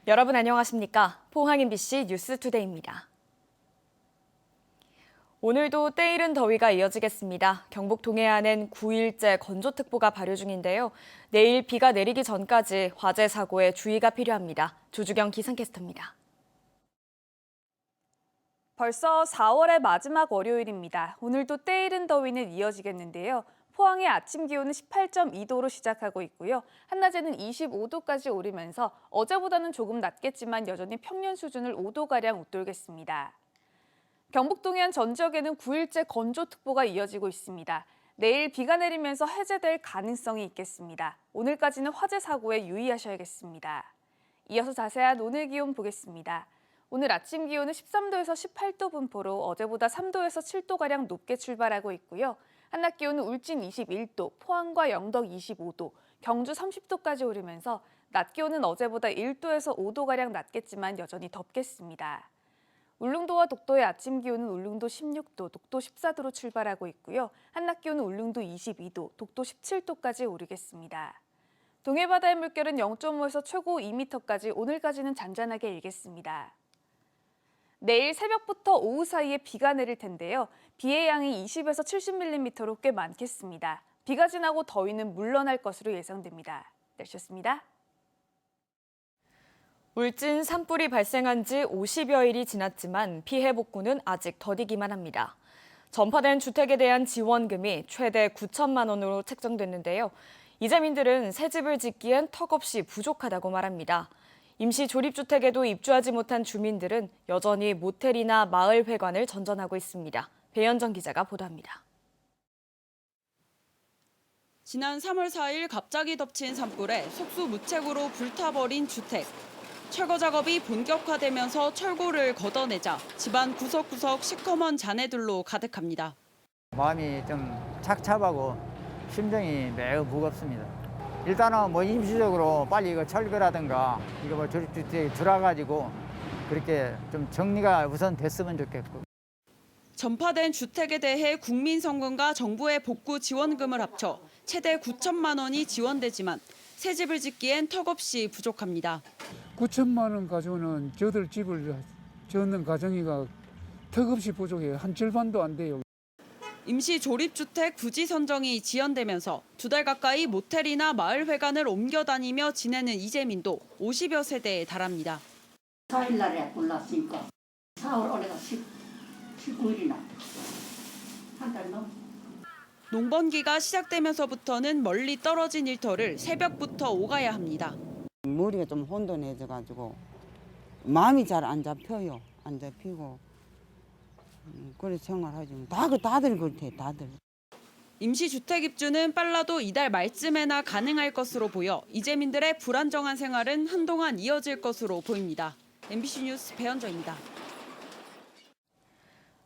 여러분 안녕하십니까? 포항 MBC 뉴스투데이입니다. 오늘도 때이른 더위가 이어지겠습니다. 경북 동해안엔 9일째 건조특보가 발효 중인데요. 내일 비가 내리기 전까지 화재 사고에 주의가 필요합니다. 조주경 기상캐스터입니다. 벌써 4월의 마지막 월요일입니다. 오늘도 때이른 더위는 이어지겠는데요. 포항의 아침 기온은 18.2도로 시작하고 있고요. 한낮에는 25도까지 오르면서 어제보다는 조금 낮겠지만 여전히 평년 수준을 5도가량 웃돌겠습니다. 경북 동해안 전 지역에는 9일째 건조특보가 이어지고 있습니다. 내일 비가 내리면서 해제될 가능성이 있겠습니다. 오늘까지는 화재 사고에 유의하셔야겠습니다. 이어서 자세한 오늘 기온 보겠습니다. 오늘 아침 기온은 13도에서 18도 분포로 어제보다 3도에서 7도가량 높게 출발하고 있고요. 한낮 기온은 울진 21도, 포항과 영덕 25도, 경주 30도까지 오르면서 낮 기온은 어제보다 1도에서 5도가량 낮겠지만 여전히 덥겠습니다. 울릉도와 독도의 아침 기온은 울릉도 16도, 독도 14도로 출발하고 있고요. 한낮 기온은 울릉도 22도, 독도 17도까지 오르겠습니다. 동해 바다의 물결은 0.5에서 최고 2m까지 오늘까지는 잔잔하게 일겠습니다. 내일 새벽부터 오후 사이에 비가 내릴 텐데요. 비의 양이 20에서 70mm로 꽤 많겠습니다. 비가 지나고 더위는 물러날 것으로 예상됩니다. 날씨였습니다. 울진 산불이 발생한 지 50여일이 지났지만 피해 복구는 아직 더디기만 합니다. 전파된 주택에 대한 지원금이 최대 9천만 원으로 책정됐는데요. 이재민들은 새 집을 짓기엔 턱없이 부족하다고 말합니다. 임시 조립주택에도 입주하지 못한 주민들은 여전히 모텔이나 마을회관을 전전하고 있습니다. 배현정 기자가 보도합니다. 지난 3월 4일 갑자기 덮친 산불에 속수무책으로 불타버린 주택. 철거 작업이 본격화되면서 철골을 걷어내자 집안 구석구석 시커먼 잔해들로 가득합니다. 마음이 좀 착잡하고 심정이 매우 무겁습니다. 일단은 뭐 임시적으로 빨리 이거 철거라든가 이거 뭐 조립주택에 들어가지고 그렇게 좀 정리가 우선 됐으면 좋겠고. 전파된 주택에 대해 국민성금과 정부의 복구 지원금을 합쳐 최대 9천만 원이 지원되지만 새 집을 짓기엔 턱없이 부족합니다. 9천만 원 가지고는 저들 집을 짓는 가정이가 턱없이 부족해요. 한 절반도 안 돼요. 임시 조립주택 부지 선정이 지연되면서 2달 가까이 모텔이나 마을회관을 옮겨 다니며 지내는 이재민도 50여 세대에 달합니다. 4일 날에 골랐으니까 4월 올해가 19일이나 한 달 넘. 농번기가 시작되면서부터는 멀리 떨어진 일터를 새벽부터 오가야 합니다. 머리가 좀 혼돈해져가지고 마음이 잘 안 잡혀요. 안 잡히고 그래 생활하지. 다들 그렇대 다들. 임시주택 입주는 빨라도 이달 말쯤에나 가능할 것으로 보여 이재민들의 불안정한 생활은 한동안 이어질 것으로 보입니다. MBC 뉴스 배현정입니다.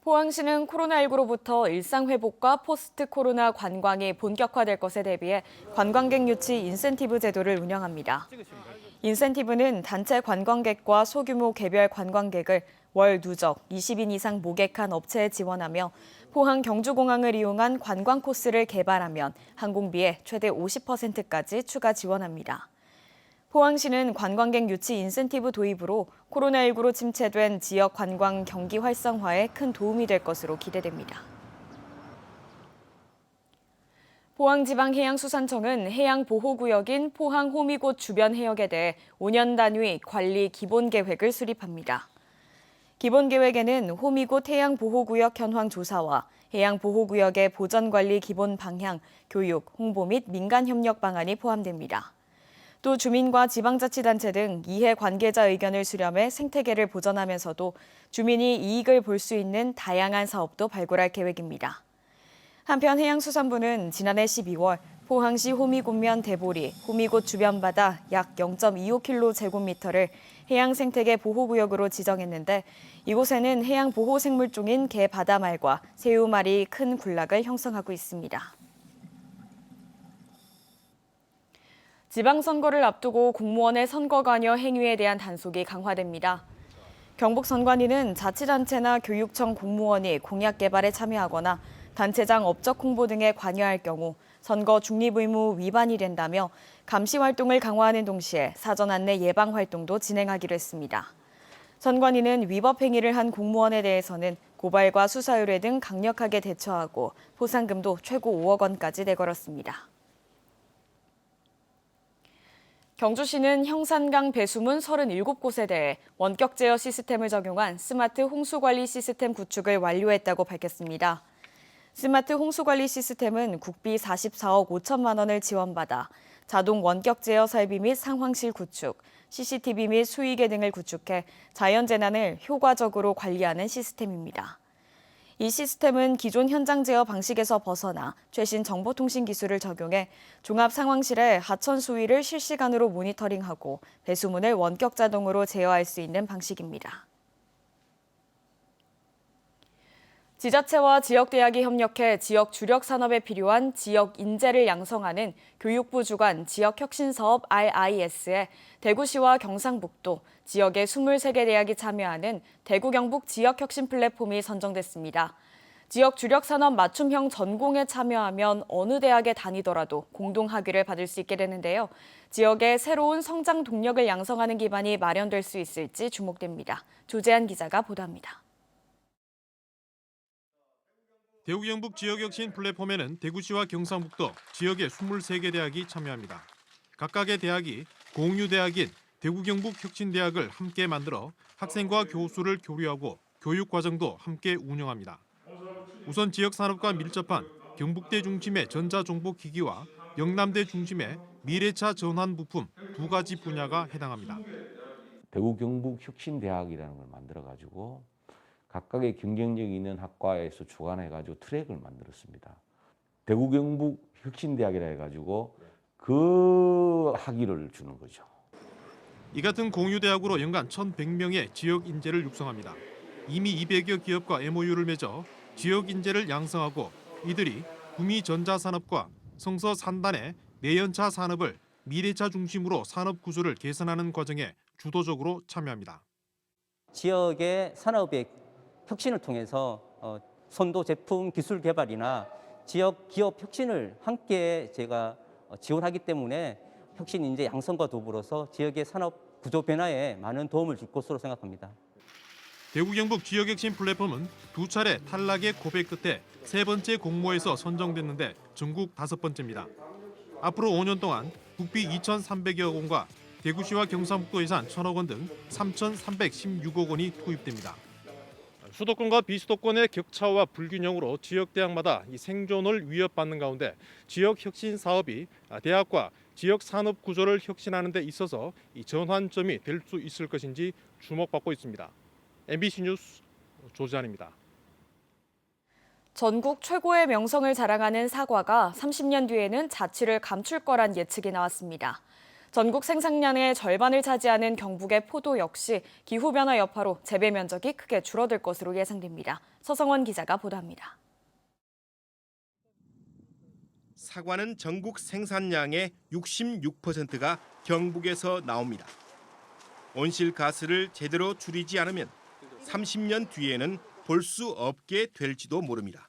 포항시는 코로나19로부터 일상회복과 포스트 코로나 관광이 본격화될 것에 대비해 관광객 유치 인센티브 제도를 운영합니다. 인센티브는 단체 관광객과 소규모 개별 관광객을 월 누적 20인 이상 모객한 업체에 지원하며 포항 경주공항을 이용한 관광 코스를 개발하면 항공비의 최대 50%까지 추가 지원합니다. 포항시는 관광객 유치 인센티브 도입으로 코로나19로 침체된 지역 관광 경기 활성화에 큰 도움이 될 것으로 기대됩니다. 포항지방해양수산청은 해양보호구역인 포항 호미곶 주변 해역에 대해 5년 단위 관리 기본계획을 수립합니다. 기본계획에는 호미곶 해양보호구역 현황 조사와 해양보호구역의 보전관리 기본 방향, 교육, 홍보 및 민간협력 방안이 포함됩니다. 또 주민과 지방자치단체 등 이해 관계자 의견을 수렴해 생태계를 보전하면서도 주민이 이익을 볼 수 있는 다양한 사업도 발굴할 계획입니다. 한편 해양수산부는 지난해 12월 포항시 호미곶면 대보리, 호미곶 주변 바다 약 0.25km제곱미터를 해양생태계 보호구역으로 지정했는데 이곳에는 해양보호생물종인 개 바다말과 새우말이 큰 군락을 형성하고 있습니다. 지방선거를 앞두고 공무원의 선거관여 행위에 대한 단속이 강화됩니다. 경북선관위는 자치단체나 교육청 공무원이 공약 개발에 참여하거나 단체장 업적 홍보 등에 관여할 경우 선거 중립의무 위반이 된다며 감시 활동을 강화하는 동시에 사전 안내 예방 활동도 진행하기로 했습니다. 선관위는 위법 행위를 한 공무원에 대해서는 고발과 수사 의뢰 등 강력하게 대처하고 포상금도 최고 5억 원까지 내걸었습니다. 경주시는 형산강 배수문 37곳에 대해 원격 제어 시스템을 적용한 스마트 홍수관리 시스템 구축을 완료했다고 밝혔습니다. 스마트 홍수관리 시스템은 국비 44억 5천만 원을 지원받아 자동 원격 제어 설비 및 상황실 구축, CCTV 및 수위계 등을 구축해 자연재난을 효과적으로 관리하는 시스템입니다. 이 시스템은 기존 현장 제어 방식에서 벗어나 최신 정보통신 기술을 적용해 종합 상황실의 하천 수위를 실시간으로 모니터링하고 배수문을 원격 자동으로 제어할 수 있는 방식입니다. 지자체와 지역대학이 협력해 지역 주력 산업에 필요한 지역 인재를 양성하는 교육부 주관 지역혁신사업 RIS에 대구시와 경상북도, 지역의 23개 대학이 참여하는 대구경북 지역혁신 플랫폼이 선정됐습니다. 지역 주력 산업 맞춤형 전공에 참여하면 어느 대학에 다니더라도 공동 학위를 받을 수 있게 되는데요. 지역의 새로운 성장 동력을 양성하는 기반이 마련될 수 있을지 주목됩니다. 조재한 기자가 보도합니다. 대구경북 지역혁신 플랫폼에는 대구시와 경상북도 지역의 23개 대학이 참여합니다. 각각의 대학이 공유대학인 대구경북혁신대학을 함께 만들어 학생과 교수를 교류하고 교육과정도 함께 운영합니다. 우선 지역산업과 밀접한 경북대 중심의 전자정보기기와 영남대 중심의 미래차 전환부품 두 가지 분야가 해당합니다. 대구경북혁신대학이라는 걸 만들어가지고 각각의 경쟁력 있는 학과에서 주관해가지고 트랙을 만들었습니다. 대구경북혁신대학이라 해가지고 그 학위를 주는 거죠. 이 같은 공유대학으로 연간 1,100명의 지역 인재를 육성합니다. 이미 200여 기업과 MOU를 맺어 지역 인재를 양성하고 이들이 구미전자산업과 성서 산단의 내연차 산업을 미래차 중심으로 산업 구조를 개선하는 과정에 주도적으로 참여합니다. 지역의 산업의 혁신을 통해서 선도 제품 기술 개발이나 지역 기업 혁신을 함께 제가 지원하기 때문에 혁신 인재 양성과 더불어서 지역의 산업 구조 변화에 많은 도움을 줄 것으로 생각합니다. 대구경북 지역혁신 플랫폼은 두 차례 탈락의 고백 끝에 세 번째 공모에서 선정됐는데 전국 5번째입니다. 앞으로 5년 동안 국비 2,300여 원과 대구시와 경상북도 예산 1,000억 원 등 3,316억 원이 투입됩니다. 수도권과 비수도권의 격차와 불균형으로 지역 대학마다 이 생존을 위협받는 가운데 지역 혁신 사업이 대학과 지역 산업 구조를 혁신하는 데 있어서 이 전환점이 될 수 있을 것인지 주목받고 있습니다. MBC 뉴스 조재한입니다. 전국 최고의 명성을 자랑하는 사과가 30년 뒤에는 자취를 감출 거란 예측이 나왔습니다. 전국 생산량의 절반을 차지하는 경북의 포도 역시 기후변화 여파로 재배 면적이 크게 줄어들 것으로 예상됩니다. 서성원 기자가 보도합니다. 사과는 전국 생산량의 66%가 경북에서 나옵니다. 온실가스를 제대로 줄이지 않으면 30년 뒤에는 볼 수 없게 될지도 모릅니다.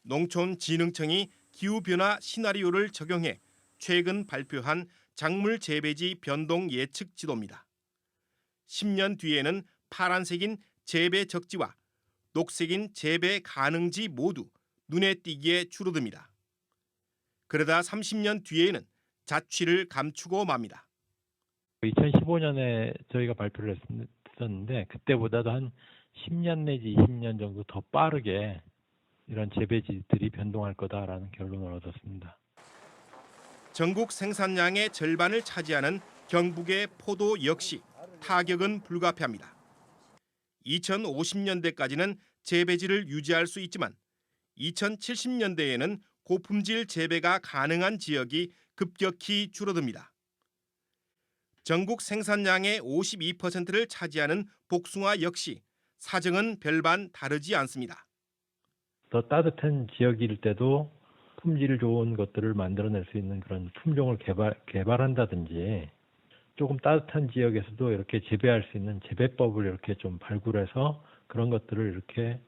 농촌진흥청이 기후변화 시나리오를 적용해 최근 발표한 작물 재배지 변동 예측 지도입니다. 10년 뒤에는 파란색인 재배 적지와 녹색인 재배 가능지 모두 눈에 띄게 줄어듭니다. 그러다 30년 뒤에는 자취를 감추고 맙니다. 2015년에 저희가 발표를 했었는데 그때보다도 한 10년 내지 20년 정도 더 빠르게 이런 재배지들이 변동할 거다라는 결론을 얻었습니다. 전국 생산량의 절반을 차지하는 경북의 포도 역시 타격은 불가피합니다. 2050년대까지는 재배지를 유지할 수 있지만 2070년대에는 고품질 재배가 가능한 지역이 급격히 줄어듭니다. 전국 생산량의 52%를 차지하는 복숭아 역시 사정은 별반 다르지 않습니다. 더 따뜻한 지역일 때도 품질 좋은 것들을 만들어낼 수 있는 그런 품종을 개발한다든지 조금 따뜻한 지역에서도 이렇게 재배할 수 있는 재배법을 이렇게 좀 발굴해서 그런 것들을 이렇게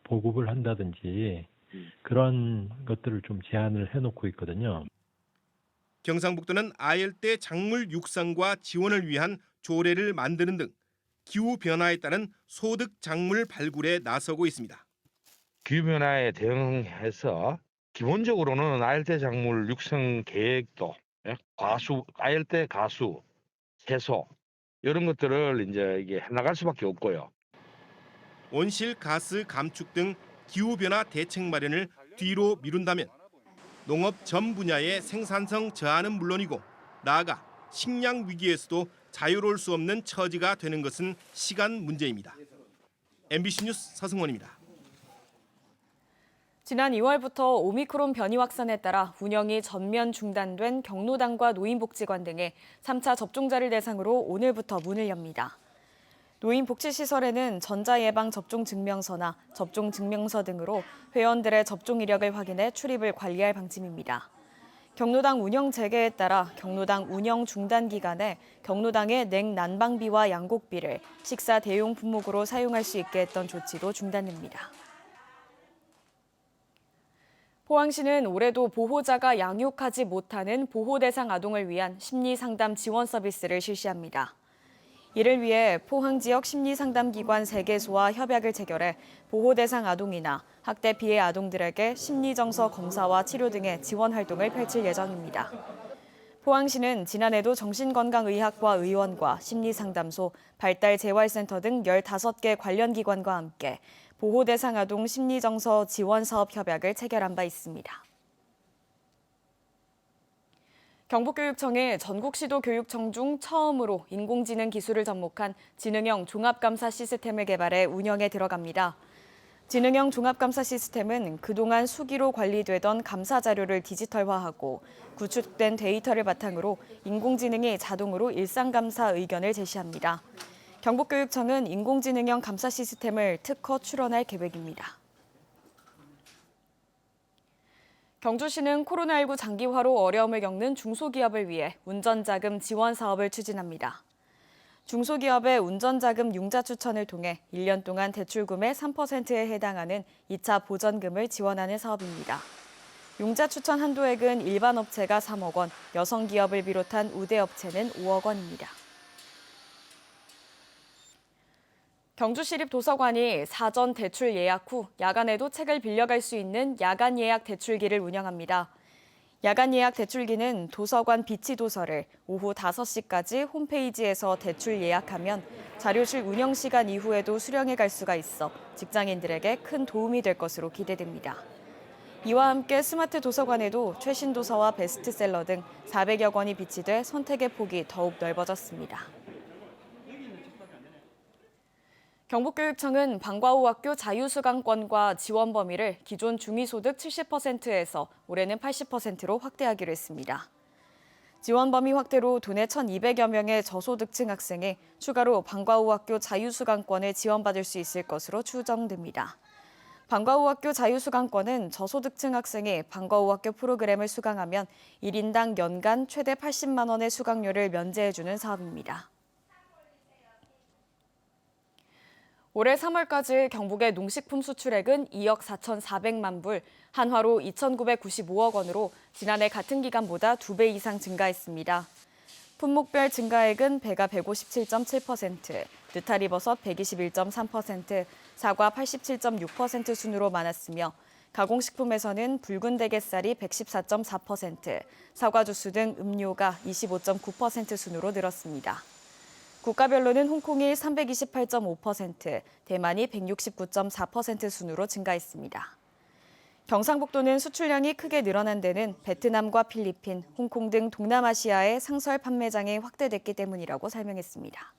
보급을 한다든지 그런 것들을 좀 제안을 해놓고 있거든요. 경상북도는 아열대 작물 육성과 지원을 위한 조례를 만드는 등 기후 변화에 따른 소득 작물 발굴에 나서고 있습니다. 기후변화에 대응해서 기본적으로는 아열대 작물 육성 계획도 아열대 가수, 채소 이런 것들을 이제 이게 해나갈 수밖에 없고요. 온실가스 감축 등 기후변화 대책 마련을 뒤로 미룬다면 농업 전 분야의 생산성 저하는 물론이고 나아가 식량 위기에서도 자유로울 수 없는 처지가 되는 것은 시간 문제입니다. MBC 뉴스 서승원입니다. 지난 2월부터 오미크론 변이 확산에 따라 운영이 전면 중단된 경로당과 노인복지관 등의 3차 접종자를 대상으로 오늘부터 문을 엽니다. 노인복지시설에는 전자예방접종증명서나 접종증명서 등으로 회원들의 접종 이력을 확인해 출입을 관리할 방침입니다. 경로당 운영 재개에 따라 경로당 운영 중단 기간에 경로당의 냉난방비와 양곡비를 식사 대용 품목으로 사용할 수 있게 했던 조치도 중단됩니다. 포항시는 올해도 보호자가 양육하지 못하는 보호 대상 아동을 위한 심리상담 지원 서비스를 실시합니다. 이를 위해 포항 지역 심리상담기관 3개소와 협약을 체결해 보호 대상 아동이나 학대 피해 아동들에게 심리정서 검사와 치료 등의 지원 활동을 펼칠 예정입니다. 포항시는 지난해도 정신건강의학과 의원과 심리상담소, 발달재활센터 등 15개 관련 기관과 함께 보호 대상 아동 심리정서 지원 사업 협약을 체결한 바 있습니다. 경북교육청이 전국시도교육청 중 처음으로 인공지능 기술을 접목한 지능형 종합감사 시스템을 개발해 운영에 들어갑니다. 지능형 종합감사 시스템은 그동안 수기로 관리되던 감사 자료를 디지털화하고 구축된 데이터를 바탕으로 인공지능이 자동으로 일상감사 의견을 제시합니다. 경북교육청은 인공지능형 감사 시스템을 특허 출원할 계획입니다. 경주시는 코로나19 장기화로 어려움을 겪는 중소기업을 위해 운전자금 지원 사업을 추진합니다. 중소기업의 운전자금 융자 추천을 통해 1년 동안 대출금의 3%에 해당하는 2차 보전금을 지원하는 사업입니다. 융자 추천 한도액은 일반 업체가 3억 원, 여성기업을 비롯한 우대업체는 5억 원입니다. 경주시립도서관이 사전 대출 예약 후 야간에도 책을 빌려갈 수 있는 야간 예약 대출기를 운영합니다. 야간 예약 대출기는 도서관 비치 도서를 오후 5시까지 홈페이지에서 대출 예약하면 자료실 운영 시간 이후에도 수령해 갈 수가 있어 직장인들에게 큰 도움이 될 것으로 기대됩니다. 이와 함께 스마트 도서관에도 최신 도서와 베스트셀러 등 400여 권이 비치돼 선택의 폭이 더욱 넓어졌습니다. 경북교육청은 방과후 학교 자유수강권과 지원 범위를 기존 중위소득 70%에서 올해는 80%로 확대하기로 했습니다. 지원 범위 확대로 도내 1,200여 명의 저소득층 학생이 추가로 방과후 학교 자유수강권을 지원받을 수 있을 것으로 추정됩니다. 방과후 학교 자유수강권은 저소득층 학생이 방과후 학교 프로그램을 수강하면 1인당 연간 최대 80만 원의 수강료를 면제해주는 사업입니다. 올해 3월까지 경북의 농식품 수출액은 2억 4,400만 불, 한화로 2,995억 원으로 지난해 같은 기간보다 2배 이상 증가했습니다. 품목별 증가액은 배가 157.7%, 느타리버섯 121.3%, 사과 87.6% 순으로 많았으며 가공식품에서는 붉은 대게살이 114.4%, 사과주스 등 음료가 25.9% 순으로 늘었습니다. 국가별로는 홍콩이 328.5%, 대만이 169.4% 순으로 증가했습니다. 경상북도는 수출량이 크게 늘어난 데는 베트남과 필리핀, 홍콩 등 동남아시아의 상설 판매장이 확대됐기 때문이라고 설명했습니다.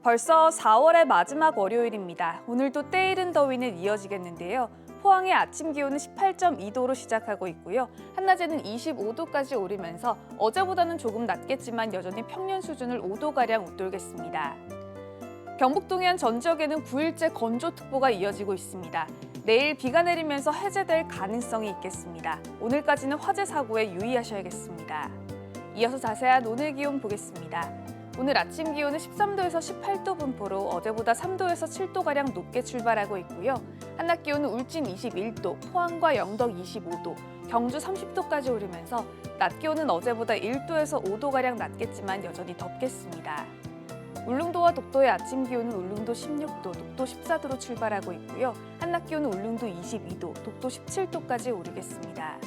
벌써 4월의 마지막 월요일입니다. 오늘도 때이른 더위는 이어지겠는데요. 포항의 아침 기온은 18.2도로 시작하고 있고요. 한낮에는 25도까지 오르면서 어제보다는 조금 낮겠지만 여전히 평년 수준을 5도가량 웃돌겠습니다. 경북 동해안 전 지역에는 9일째 건조특보가 이어지고 있습니다. 내일 비가 내리면서 해제될 가능성이 있겠습니다. 오늘까지는 화재 사고에 유의하셔야겠습니다. 이어서 자세한 오늘 기온 보겠습니다. 오늘 아침 기온은 13도에서 18도 분포로 어제보다 3도에서 7도가량 높게 출발하고 있고요. 한낮 기온은 울진 21도, 포항과 영덕 25도, 경주 30도까지 오르면서 낮 기온은 어제보다 1도에서 5도가량 낮겠지만 여전히 덥겠습니다. 울릉도와 독도의 아침 기온은 울릉도 16도, 독도 14도로 출발하고 있고요. 한낮 기온은 울릉도 22도, 독도 17도까지 오르겠습니다.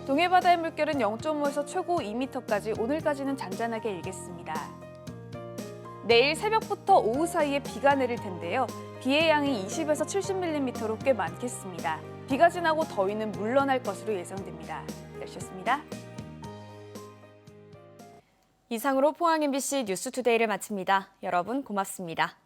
동해 바다의 물결은 0.5에서 최고 2m까지 오늘까지는 잔잔하게 일겠습니다. 내일 새벽부터 오후 사이에 비가 내릴 텐데요. 비의 양이 20에서 70mm로 꽤 많겠습니다. 비가 지나고 더위는 물러날 것으로 예상됩니다. 날씨였습니다. 이상으로 포항 MBC 뉴스투데이를 마칩니다. 여러분 고맙습니다.